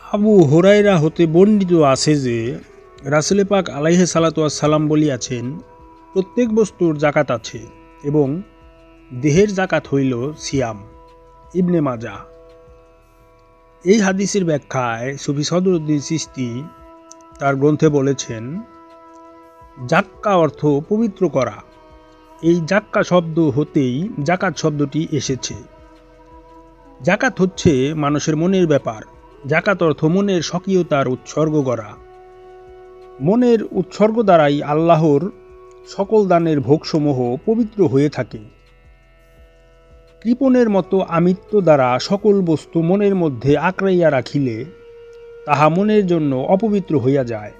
আবু হুরায়রা হতে বর্ণিত আছে যে রাসূল পাক আলাইহিস সালাতু ওয়াস সালাম বলিয়াছেন, প্রত্যেক বস্তুর জাকাত আছে এবং দেহের জাকাত হইল সিয়াম। ইবনে মাজাহ। এই হাদিসের ব্যাখ্যায় সুফি সদরুদ্দীন চিশতি তার গ্রন্থে বলেছেন, জাক্কা অর্থ পবিত্র করা। এই জাক্কা শব্দ হতেই জাকাত শব্দটি এসেছে। জাকাত হচ্ছে মানুষের মনের ব্যাপার। জাকাত অর্থ মনের স্বকীয়তার উৎসর্গ করা। মনের উৎসর্গ দ্বারাই আল্লাহর সকল দানের ভোগসমূহ পবিত্র হয়ে থাকে। কৃপণের মতো আমিত্ব দ্বারা সকল বস্তু মনের মধ্যে আঁকড়াইয়া রাখিলে তাহা মনের জন্য অপবিত্র হইয়া যায়।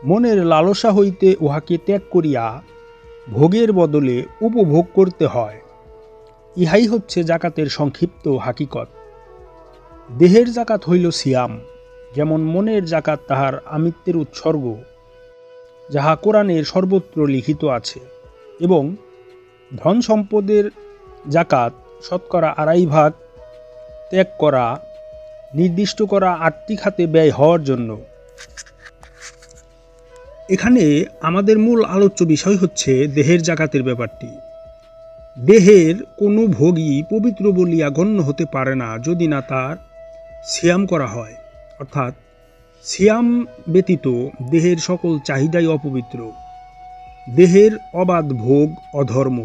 মনের লালসা হইতে উহাকে ত্যাগ করিয়া ভোগের বদলে উপভোগ করতে হয়। ইহাই হচ্ছে জাকাতের সংক্ষিপ্ত হাকিকত। দেহের জাকাত হইল সিয়াম, যেমন মনের জাকাত তাহার আমিত্বের উৎসর্গ, যাহা কোরআনের সর্বত্র লিখিত আছে, এবং ধন সম্পদের জাকাত শতকরা 2.5 ত্যাগ করা, নির্দিষ্ট করা 8টি খাতে ব্যয় হওয়ার জন্য। এখানে আমাদের মূল আলোচ্য বিষয় হচ্ছে দেহের জাকাতের ব্যাপারটি। দেহের কোনো ভোগই পবিত্র বলিয়া গণ্য হতে পারে না যদি না তার সিয়াম করা হয়, অর্থাৎ সিয়াম ব্যতীত দেহের সকল চাহিদাই অপবিত্র। দেহের অবাধ ভোগ অধর্ম।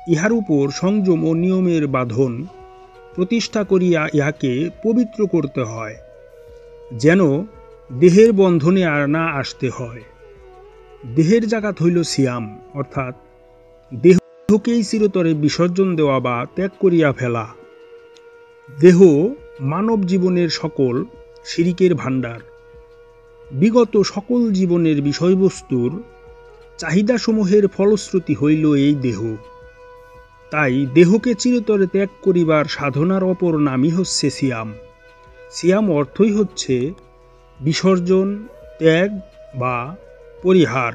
ইহার উপর সংযম ও নিয়মের বাঁধন প্রতিষ্ঠা করিয়া ইহাকে পবিত্র করতে হয়, যেন দেহের বন্ধনে আর না আসতে হয়। দেহের জাকাত হইল সিয়াম, অর্থাৎ দেহকেই চিরতরে বিসর্জন দেওয়া বা ত্যাগ করিয়া ফেলা। দেহ মানব জীবনের সকল শিরিকের ভাণ্ডার। বিগত সকল জীবনের বিষয়বস্তুর চাহিদাসমূহের ফলশ্রুতি হইল এই দেহ। তাই দেহকে চিরতরে ত্যাগ করিবার সাধনার অপর নামই হচ্ছে সিয়াম। সিয়াম অর্থই হচ্ছে বিসর্জন, ত্যাগ বা পরিহার।